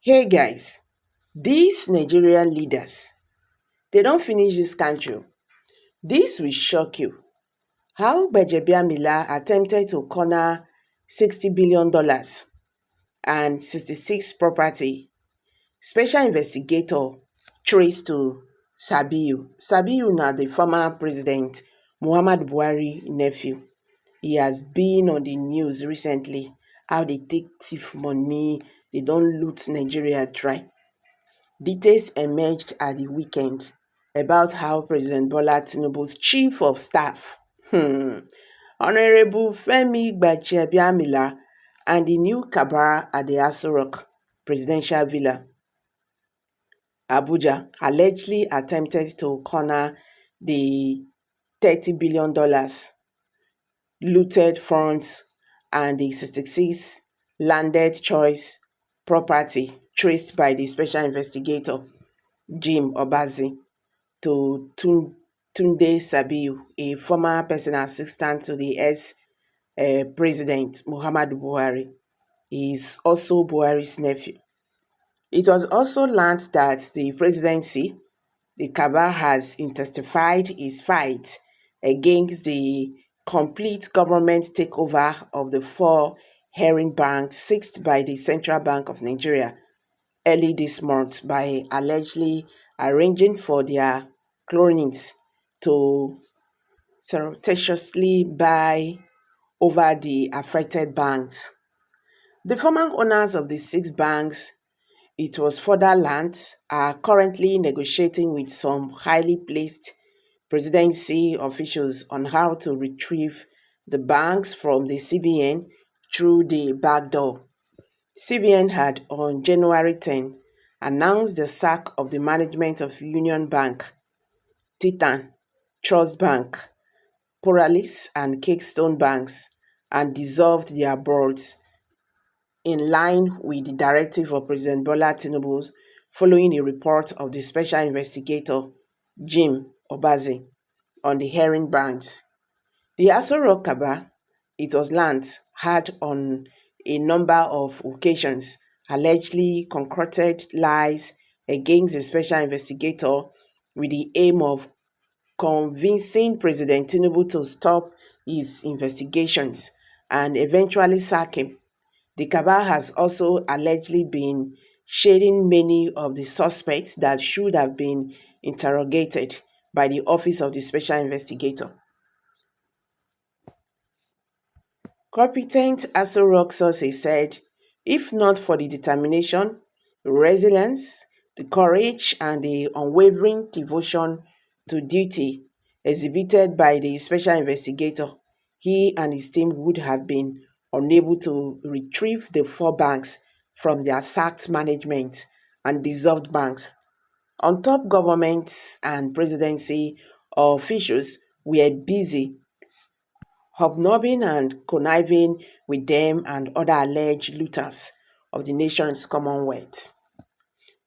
Hey guys, these Nigerian leaders, they don't finish this country. This will shock you. How Gbajabiamila attempted to corner $60 billion and 66 property. Special investigator traced to Sabiu. Sabiu na the former president Muhammad Buhari nephew. He has been on the news recently. How they take thief money, they don't loot Nigeria dry. Details emerged at the weekend about how President Bola Tinubu's chief of staff, Honorable Femi Gbajabiamila, and the new cabal at the Aso Rock presidential villa, Abuja, allegedly attempted to corner the $30 billion looted funds and the 66 landed choice property traced by the special investigator Jim Obazi to Tunde Sabiu, a former personal assistant to the ex-president Muhammadu Buhari. He is also Buhari's nephew. It was also learned that the presidency, the cabal has intensified its fight against the complete government takeover of the four herring banks seized by the Central Bank of Nigeria early this month by allegedly arranging for their cronies to surreptitiously buy over the affected banks. The former owners of the six banks, it was further learned, are currently negotiating with some highly placed presidency officials on how to retrieve the banks from the CBN through the back door. CBN had on January 10 announced the sack of the management of Union Bank, Titan, Trust Bank, Polaris and Keystone banks and dissolved their boards in line with the directive of President Bola Tinubu following a report of the special investigator Jim Obaze on the herring banks. The Aso Rock Cabal, it was learned, had on a number of occasions allegedly concocted lies against the special investigator with the aim of convincing President Tinubu to stop his investigations and eventually sack him. The cabal has also allegedly been shading many of the suspects that should have been interrogated by the Office of the Special Investigator. Competent Aso Rock sources said, if not for the determination, resilience, the courage, and the unwavering devotion to duty exhibited by the special investigator, he and his team would have been unable to retrieve the four banks from their sacked management and dissolved banks. On top, governments and presidency officials were busy hobnobbing and conniving with them and other alleged looters of the nation's commonwealth.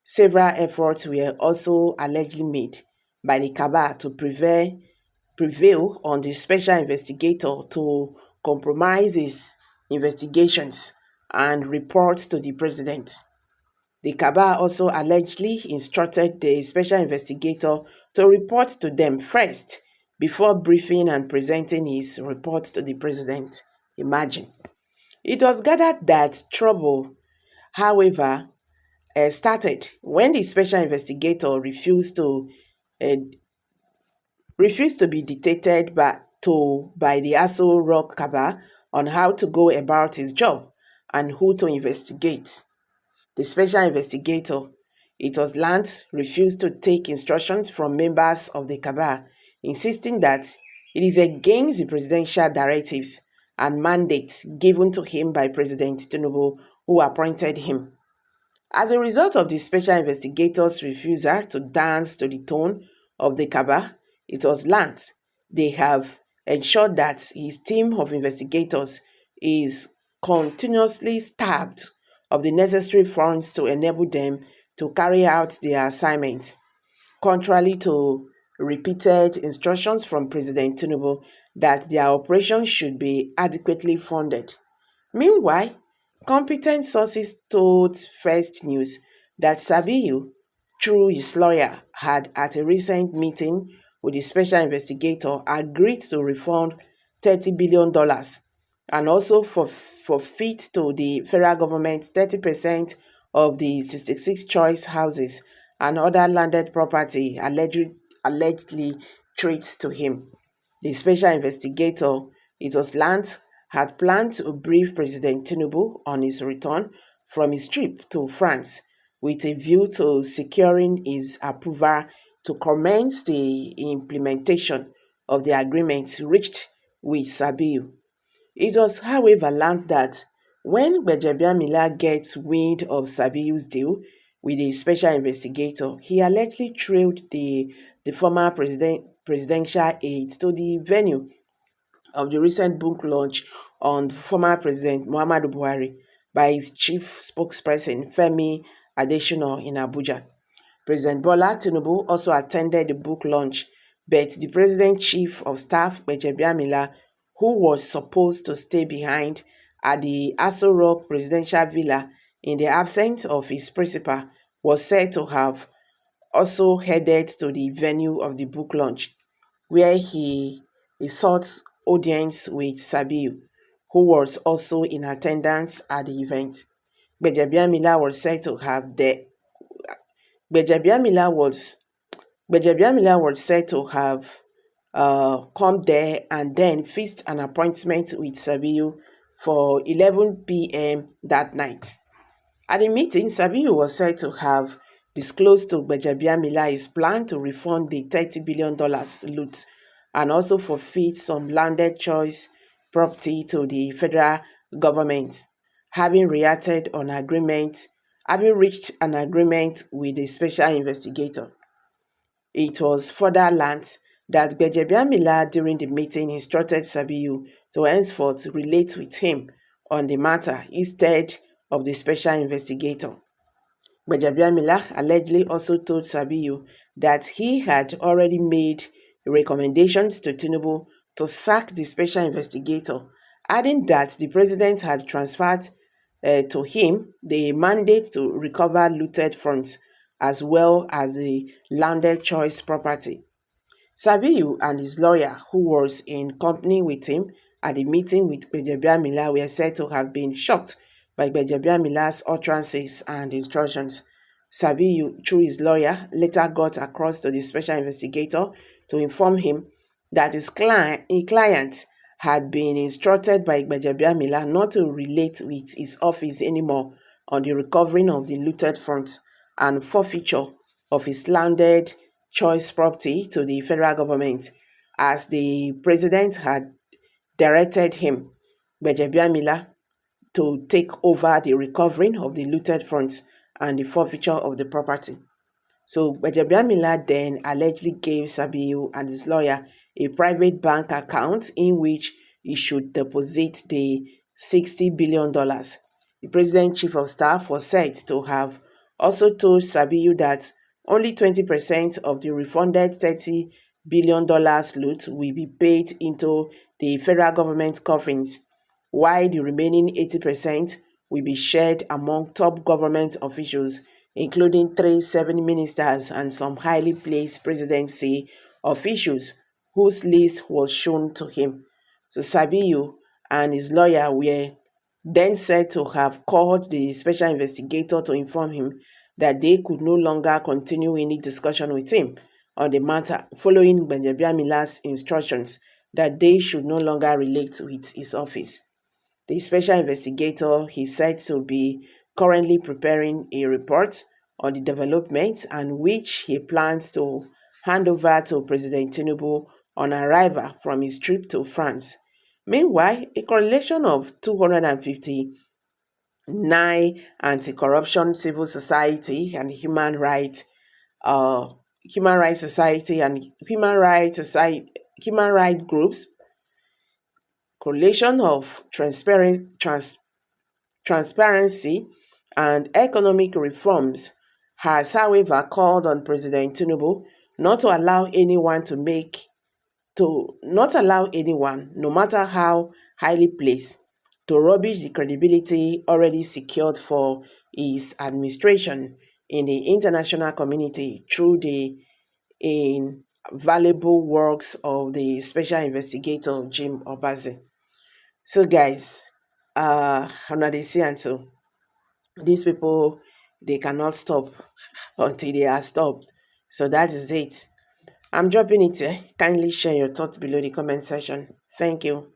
Several efforts were also allegedly made by the cabal to prevail on the special investigator to compromise his investigations and reports to the president. The cabal also allegedly instructed the special investigator to report to them first before briefing and presenting his report to the president. Imagine. It was gathered that trouble, however, started when the special investigator uh, refused to be dictated by the Aso Rock cabal on how to go about his job and who to investigate. The special investigator, it was learnt, refused to take instructions from members of the cabal, insisting that it is against the presidential directives and mandates given to him by President Tinubu, who appointed him. As a result of the special investigator's refusal to dance to the tone of the cabal, it was learnt they have ensured that his team of investigators is continuously starved of the necessary funds to enable them to carry out their assignment, contrary to repeated instructions from President Tinubu that their operations should be adequately funded. Meanwhile, Competent sources told First News that Sabiu, through his lawyer, had at a recent meeting with the special investigator agreed to refund $30 billion and also forfeit to the federal government 30% of the 66 choice houses and other landed property allegedly traced to him. The special investigator, it was learned, had planned to brief President Tinubu on his return from his trip to France with a view to securing his approval to commence the implementation of the agreement reached with Sabiu. It was, however, learned that when Gbajabiamila gets wind of Sabiu's deal with a special investigator, he allegedly trailed the former presidential aide to the venue of the recent book launch on former President Muhammadu Buhari by his chief spokesperson Femi Adesina in Abuja. President Bola Tinubu also attended the book launch, but the president's chief of staff, Gbajabiamila, who was supposed to stay behind at the Aso Rock presidential villa in the absence of his principal, was said to have also headed to the venue of the book launch, where he sought audience with Sabiu, who was also in attendance at the event. Gbajabiamila was said to have the Gbajabiamila was Gbajabiamila was said to have come there and then fixed an appointment with Sabiu for 11 p.m. that night. At the meeting, Sabiu was said to have disclosed to Gbajabiamila his plan to refund the $30 billion loot and also forfeit some landed choice property to the federal government, having reacted on agreement, having reached an agreement with the special investigator. It was further learnt that Gbajabiamila during the meeting instructed Sabiu to henceforth relate with him on the matter instead of the special investigator. Gbajabiamila allegedly also told Sabiu that he had already made recommendations to Tinubu to sack the special investigator, adding that the president had transferred to him the mandate to recover looted funds as well as the landed choice property. Sabiu and his lawyer, who was in company with him at the meeting with Gbajabiamila, were said to have been shocked by Gbajabiamila's utterances and instructions. Sabiu, through his lawyer, later got across to the special investigator to inform him that his client had been instructed by Gbajabiamila not to relate with his office anymore on the recovering of the looted funds and forfeiture of his landed choice property to the federal government, as the president had directed him, Gbajabiamila, to take over the recovering of the looted funds and the forfeiture of the property. So Gbajabiamila then allegedly gave Sabiu and his lawyer a private bank account in which he should deposit the $60 billion. The president chief of staff was said to have also told Sabiu that only 20% of the refunded $30 billion loot will be paid into the federal government coffers, while the remaining 80% will be shared among top government officials, including 7 ministers and some highly placed presidency officials whose list was shown to him. So Sabiu and his lawyer were then said to have called the special investigator to inform him that they could no longer continue any discussion with him on the matter following Gbajabiamila's instructions that they should no longer relate with his office. The special investigator is said to be currently preparing a report on the developments and which he plans to hand over to President Tinubu on arrival from his trip to France. Meanwhile, a coalition of 259 anti-corruption civil society and human rights society and human rights groups, coalition of transparency and economic reforms, has however called on President Tinubu not to allow anyone no matter how highly placed, to rubbish the credibility already secured for his administration in the international community through the invaluable works of the special investigator Jim Obaze. So guys, una dey see am so. These people, they cannot stop until they are stopped. So that is it. I'm dropping it. Kindly share your thoughts below the comment section. Thank you.